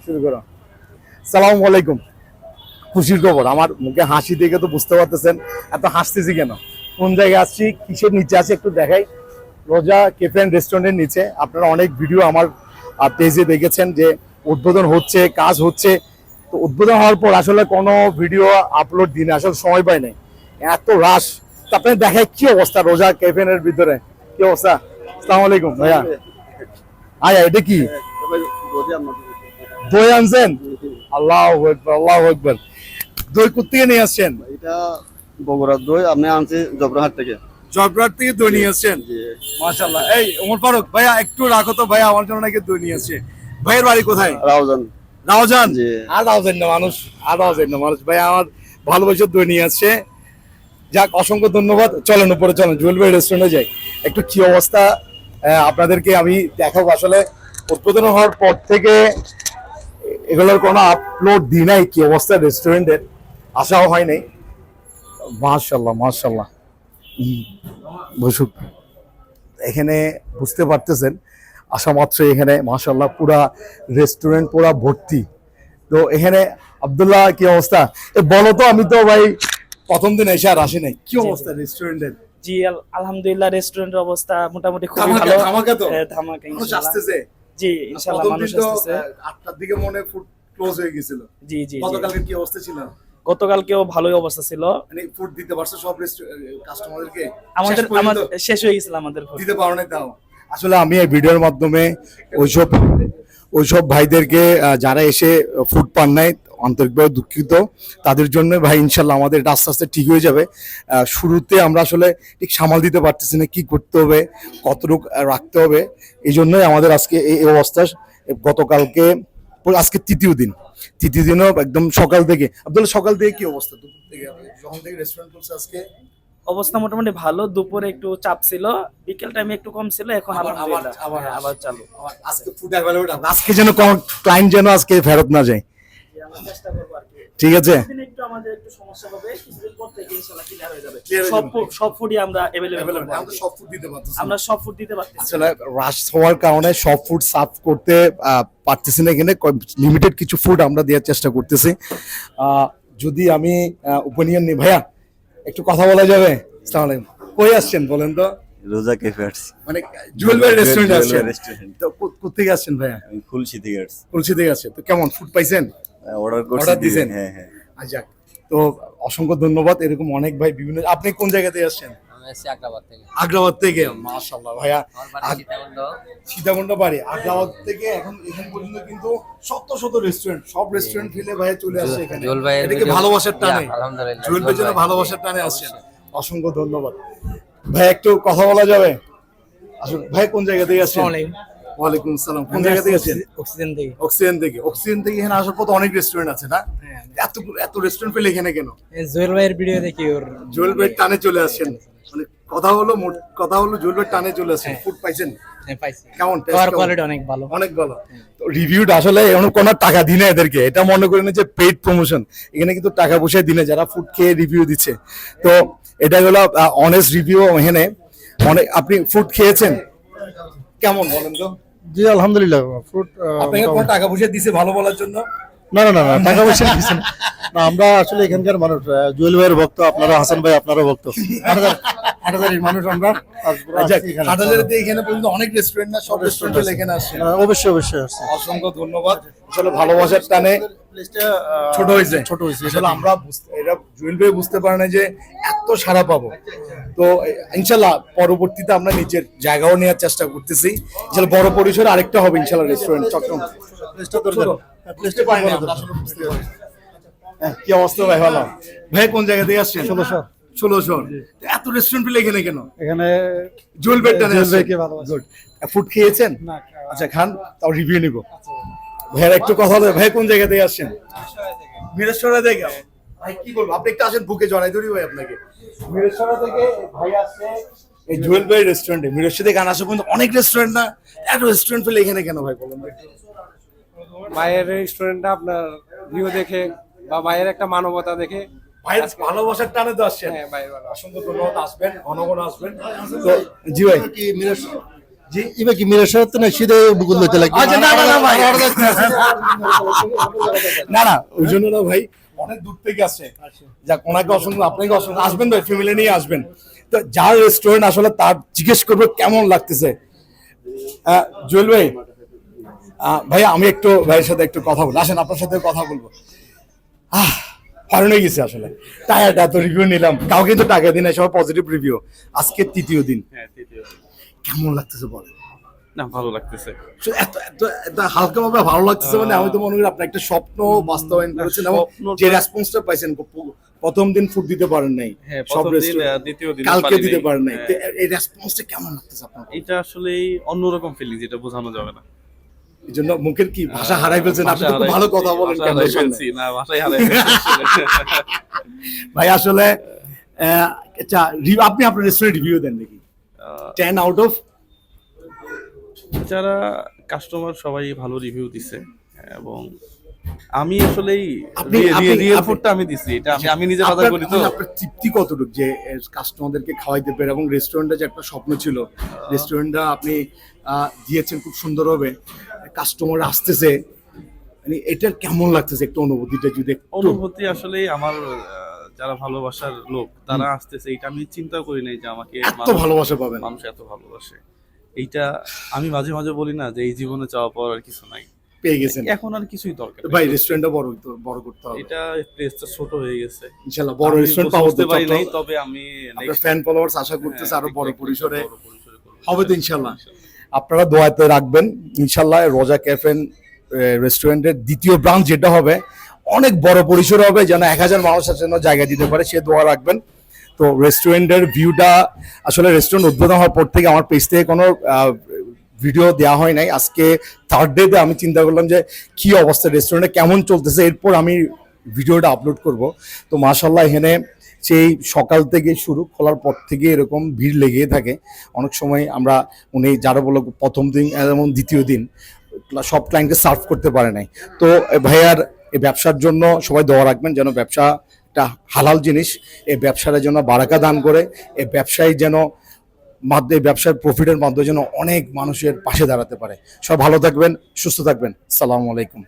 শুরু করো। সালাম আলাইকুম। খুশির খবর, আমার মুখে হাসি দেখে তো বুঝতে পারতেছেন এত হাসতেছি কেন, কোন জায়গায় আসছি, কিসের নিচে আছি একটু দেখাই। রোজা ক্যাফে এন্ড রেস্টুরেন্টের নিচে। আপনারা অনেক ভিডিও আমার পেজে দেখেছেন যে উদ্বোধন হচ্ছে, কাজ হচ্ছে। তো উদ্বোধন হওয়ার পর আসলে কোনো ভিডিও আপলোড দিনে আসলে সময় পাই নাই, এত রাশ। তো আপনাদের দেখায় কি অবস্থা রোজা ক্যাফে এর ভিতরে, কি অবস্থা। আসসালামু আলাইকুম ভাইয়া। আয়া এটা কি দই আনছেন? আল্লাহু আকবার, আল্লাহু আকবার। দই কোথেকে নিয়ে আসছেন? এটা বগুড়ার দই, আপনি আনছি জবরাহাট থেকে। জবরাট থেকে দই নিয়ে আসছেন? মাশাআল্লাহ। এই ওমর ফারুক ভাইয়া একটু রাখো তো ভাইয়া, আমার জন্য নাকি দই নিয়ে আসছে। ভাইয়ের বাড়ি কোথায়? রাউজান। রাউজান? জি। আর রাউজান না মানুষ, আর রাউজান না মানুষ। ভাইয়া আমার ভালোবাসার দই নিয়ে আসছে। যাক, অসংখ্য ধন্যবাদ। চলেন উপরে চলেন, জুয়েল ভাই রেস্টুরেন্টে যাই। একটু কি অবস্থা আপনাদেরকে আমি দেখাবো। আসলে উদ্বোধন হওয়ার পর থেকে এগুলোর কোনো আপলোড দিই নাই, কি অবস্থা রেস্টুরেন্টের আসাও হয় নাই। মাশাআল্লাহ মাশাআল্লাহ। বসুক, এখানে বুঝতে পারতেছেন আসা মাত্র এখানে মাশাআল্লাহ পুরা রেস্টুরেন্ট পুরা ভর্তি। তো এখানে আব্দুল্লাহ কি অবস্থা বলো তো, আমি তো ভাই প্রথম দিন এসে আর আসি নাই, কি অবস্থা রেস্টুরেন্টের? জি আলহামদুলিল্লাহ, রেস্টুরেন্টের অবস্থা মোটামুটি খুবই ভালো। ধামাকা তো, ধামাকা মানুষ ইনশাআল্লাহ। আসতেছে। জি ইনশাআল্লাহ মানুষ আসতেছে। 8টার দিকে মনে ফুড ক্লোজ হয়ে গিয়েছিল। জি জি জি। গতকালকে কি অবস্থা ছিল? গতকালকেও ভালোই অবস্থা ছিল। মানে ফুড দিতে পারছো সব কাস্টমারদেরকে? আমাদের শেষ হয়ে গেছিল আমাদের food। দিতে পারো নাই তাও। আসলে আমি এই ভিডিওর মাধ্যমে ওইসব ভাইদেরকে যারা এসে ফুড পান নাই আন্তরিকভাবে দুঃখিত তাদের জন্য ভাই। ইনশাল্লাহ আমাদের এটা আস্তে আস্তে ঠিক হয়ে যাবে। শুরুতে আমরা আসলে ঠিক সামাল দিতে পারতেছি না, কি করতে হবে, কতটুকু রাখতে হবে, এই জন্যই আমাদের আজকে এই অবস্থা। গতকালকে আজকে তৃতীয় দিনও একদম সকাল থেকে। আব্দুল্লাহ সকাল থেকে কি অবস্থা, দুপুর থেকে যখন থেকে রেস্টুরেন্ট করছে আজকে? অবস্থা মোটামুটি ভালো। দুপুরে একটু চাপ ছিল, বিকেল টাইমে একটু কম ছিল, এখন আলহামদুলিল্লাহ আবার চালু। আজকে ফুড অ্যাভেলেবল, আজকে যেন কোন ক্লায়েন্ট যেন আজকে ফেরত না যায়। চেষ্টা করব আর কি। ঠিক আছে, একটু আমাদের একটু সমস্যা হবে, কিছুদিন পর থেকে ইনশাআল্লাহ ক্লিয়ার হয়ে যাবে। Clear হয়ে যাবে। সব ফুডই আমরা अवेलेबल আমরা সব ফুড দিতে পারতেছি। আমরা সব ফুড দিতে পারতেছি। আসলে রাশ হওয়ার কারণে সব ফুড সার্ভ করতে পারতেছি না, এখানে লিমিটেড কিছু ফুড আমরা দেওয়ার চেষ্টা করতেছি। যদি আমি ওপিনিয়ন নিই ভাইয়া, একটু কথা বলা যাবে? আসসালামু আলাইকুম। কই আসছেন বলেন তো? রোজা ক্যাফে আসছি। মানে জুয়েল ভাই রেস্টুরেন্ট জুয়েল আসছেন? ভাই রেস্টুরেন্ট। তো কোথেকে আসছেন ভাইয়া? আমি খুলশি থেকে আসছি। খুলশি থেকে আসছে। তো কেমন ফুড পাইছেন? অর্ডার করছি। অর্ডার দিছেন? হ্যাঁ হ্যাঁ। যাক, তো অসংখ্য ধন্যবাদ। এরকম অনেক ভাই বিভিন্ন। আপনি কোন জায়গা থেকে আসছেন? আমি আছি আগ্রাবাদ থেকে। আগ্রাবাদ থেকে? মাশাআল্লাহ ভাইয়া। আমার বাড়ি সীতাকুণ্ড। সীতাকুণ্ড বাড়ি। আগ্রাবাদ থেকে এখন এখান পর্যন্ত কিন্তু শত শত রেস্টুরেন্ট, সব রেস্টুরেন্ট ফেলে ভাইয়া চলে আসছে এখানে। জুয়েল ভাইয়ের এটাকে ভিডিও- ভালোবাসার টানে। আলহামদুলিল্লাহ। জুয়েল ভাইয়ের জন্য ভালোবাসার টানে আসছেন। অসংখ্য ধন্যবাদ ভাই। একটু কথা বলা যাবে? আসুন ভাই, কোন জায়গা থেকে আসছেন? আসসালামু আলাইকুম। ওয়ালাইকুম আসসালাম। কোন জায়গা থেকে আসছেন? অক্সিজেন থেকে। অক্সিজেন থেকে এখানে আসার পথে অনেক রেস্টুরেন্ট আছে না? এত রেস্টুরেন্ট পেলে এখানে কেন? জুয়েল ভাইয়ের ভিডিও দেখি ওর জুয়েল ভাইয়ের টানে চলে আসছেন। মানে কথা হলো জুয়েল ভাইয়ের টানে চলে আসছেন। ফুড পাইছেন পাইছি। কেমন? খাবার কোয়ালিটি অনেক ভালো। অনেক ভালো। তো রিভিউটা আসলে এখন কোনো টাকা দিনে এদেরকে, এটা মনে করেন যে পেইড প্রমোশন। এখানে কিন্তু টাকা পয়সা দিনে যারা ফুড খেয়ে রিভিউ দিচ্ছে। তো এটা হলো অনেস্ট রিভিউ। এখানে অনেক। আপনি ফুড খেয়েছেন কেমন বলেন তো? জি আলহামদুলিল্লাহ। ফুড আপনাকে কোনো টাকা পয়সা দিছে ভালো বলার জন্য? না না না না, টাকা পয়সা দিচ্ছে না। না, আমরা আসলে এখানকার মানুষ। জুয়েল ভাইয়ের ভক্ত, আপনারা হাসান ভাই আপনারও ভক্ত। হাটাজারির মানুষ আমরা। হাটাজারিতে এখানে পর্যন্ত অনেক রেস্টুরেন্ট না, সব রেস্টুরেন্ট এখানে আসছে। অবশ্যই অবশ্যই আসছে। অসংখ্য ধন্যবাদ। আসলে ভালোবাসার টানে ছোট হয়েছে। আসলে আমরা এটা জুয়েল ভাই বুঝতে পারে না যে এত সাড়া পাবো। তো ইনশাল্লাহ পরবর্তীতে আমরা নিজের জায়গাও নেওয়ার চেষ্টা করতেছি। ইনশাল্লাহ বড় পরিসরে আরেকটা হবে ইনশাল্লাহ রেস্টুরেন্ট চট্টগ্রাম। কি অবস্থা ভাই? ভালো ভাই। কোন জায়গা থেকে আসছেন? 1600। এত রেস্টুরেন্ট পেলে এখানে কেন? এখানে জুয়েল ভাই টানে জুয়েল আসছেন। ভাইকে ভালোবাসি। গুড। ফুড খেয়েছেন? আচ্ছা খান, তাও রিভিউ নিব। ভাইয়ের একটু কথা বলে। ভাই কোন জায়গা থেকে আসছেন? মিরেশ্বরা থেকে। ভাই কি বলবো, আপনি একটু আসেন, বুকে জড়াই ধরি ভাই আপনাকে। মিরেশ্বরা থেকে ভাই আসছে এই জুয়েল ভাই রেস্টুরেন্টে। মিরেশ্বর থেকে আনা আসা পর্যন্ত অনেক রেস্টুরেন্ট না, এত রেস্টুরেন্ট পেলে এখানে কেন ভাই বলেন ভাই? মায়ের রেস্টুরেন্টটা আপনার ভিউ দেখে বা মায়ের একটা মানবতা দেখে। ভাইয়ের ভালোবাসার টানে তো আসছেন। হ্যাঁ ভাই ভালো। অসংখ্য ধন্যবাদ। আসবেন, ঘন ঘন আসবেন। তো জি ভাই। জি ইবে কি মিরের সাথে না সিধে বুকুল লইতে লাগবে আচ্ছা না না না ভাই না না ওই জন্য না ভাই, অনেক দূর থেকে আসছে। যাক, ওনাকে অসংখ্য, আপনাকে অসংখ্য, আসবেন ভাই, ফ্যামিলি নিয়ে আসবেন। তো যার রেস্টুরেন্ট আসলে তার জিজ্ঞেস করবো কেমন লাগতেছে। জুয়েল ভাই, ভাই আমি একটু ভাইয়ের সাথে একটু কথা বলবো, আসেন আপনার সাথে কথা বলবো। হয়রান হয়ে গেছে আসলে, টায়ার্ড, এত রিভিউ নিলাম, কাউকে তো টাকা দিন, সবাই পজিটিভ রিভিউ। আজকে তৃতীয় দিন, কেমন লাগতেছে বলেন? না, ভালো লাগতেছে। এত এত এত হালকা ভাবে ভালো লাগতেছে, মানে আমি তো মনে করি আপনার একটা স্বপ্ন বাস্তবায়ন করেছেন এবং যে রেসপন্সটা পাইছেন। প্রথম দিন ফুড দিতে পারেন নাই, হ্যাঁ, সব প্রথম দিন, রেস্টুরেন্ট দ্বিতীয় দিন কালকে পারি দিতে নাই। পারেন নাই, তো হ্যাঁ। এই রেসপন্সটা কেমন লাগতেছে আপনার? এটা আসলে অন্যরকম ফিলিং, যেটা বোঝানো যাবে না। এই জন্য মুখের কি ভাষা হারাই ফেলছেন আপনি, তো খুব ভালো কথা বলেন। ভাষা হারাই ফেলছি, না ভাষাই হারাই ফেলছি। ভাই আসলে আচ্ছা, আপনি আপনার রেস্টুরেন্ট রিভিউ দেন দেখি, 10 আউট অফ। যারা কাস্টমার সবাই ভালো রিভিউ দিছে, এবং আমি আসলেই রিয়েল ফুডটা আমি দিছি, এটা আমি নিজে বাজার করি। তো আপনার তৃপ্তি কতটুকু যে কাস্টমারদেরকে খাওয়াইতে পেরে, এবং রেস্টুরেন্টে যে একটা স্বপ্ন ছিল, রেস্টুরেন্টটা আপনি দিয়েছেন খুব সুন্দরভাবে, কাস্টমার আসতেছে, মানে এটার কেমন লাগতেছে একটু অনুভূতিটা যদি একটু। অনুভূতি আসলে আমার যারা ভালোবাসার লোক তারা আসতেছে, এটা আমি চিন্তা করি নাই যে আমাকে এত ভালোবাসা পাবেন। মানুষ এত ভালোবাসে। এইটা আমি মাঝে মাঝে বলি না যে এই জীবনে চাওয়া পাওয়ার আর কিছু নাই, পেয়ে গেছেন এখন আর কিছুই দরকার নেই। ভাই, রেস্টুরেন্টটা বড় করতে হবে, এটা প্লেসটা ছোট হয়ে গেছে, ইনশাআল্লাহ বড় আমি রেস্টুরেন্ট পাবো। বুঝতে পারি নাই, তবে আমি আপনার ফ্যান ফলোয়ার্স আশা করতেছে আরো বড় পরিসরে করব। হবে তো ইনশাআল্লাহ। আপনারা দোয়াতে রাখবেন ইনশাআল্লাহ। রোজা ক্যাফে রেস্টুরেন্টের দ্বিতীয় ব্রাঞ্চ যেটা হবে, অনেক বড় পরিসরে হবে, যেন 1000 মানুষের জন্য জায়গা দিতে পারে, সে দোয়া রাখবেন। তো রেস্টুরেন্টের ভিউটা আসলে, রেস্টুরেন্ট উদ্বোধন হওয়ার পর থেকে আমার পেজ থেকে কোনো ভিডিও দেওয়া হয় নাই। আজকে থার্ড ডেতে আমি চিন্তা করলাম যে কি অবস্থা, রেস্টুরেন্টে কেমন চলতেছে, এরপর আমি ভিডিওটা আপলোড করব। তো মাশাআল্লাহ, এখানে সেই সকাল থেকে শুরু, খোলার পর থেকে এরকম ভিড় লেগেই থাকে। অনেক সময় আমরা উনি যারা বলো প্রথম দিন এবং দ্বিতীয় দিন সব ক্লায়েন্টকে সার্ভ করতে পারে নাই। তো ভাইয়ার এই ব্যবসার জন্য সবাই দোয়া রাখবেন, যেন ব্যবসাটা হালাল জিনিস, এই ব্যবসাটা যেন বারাকা দান করে, এই ব্যবসায় যেন মাধ্যমে, ব্যবসার প্রফিটের মাধ্যমে যেন অনেক মানুষের পাশে দাঁড়াতে পারে। সব ভালো থাকবেন, সুস্থ থাকবেন। আসসালামু আলাইকুম।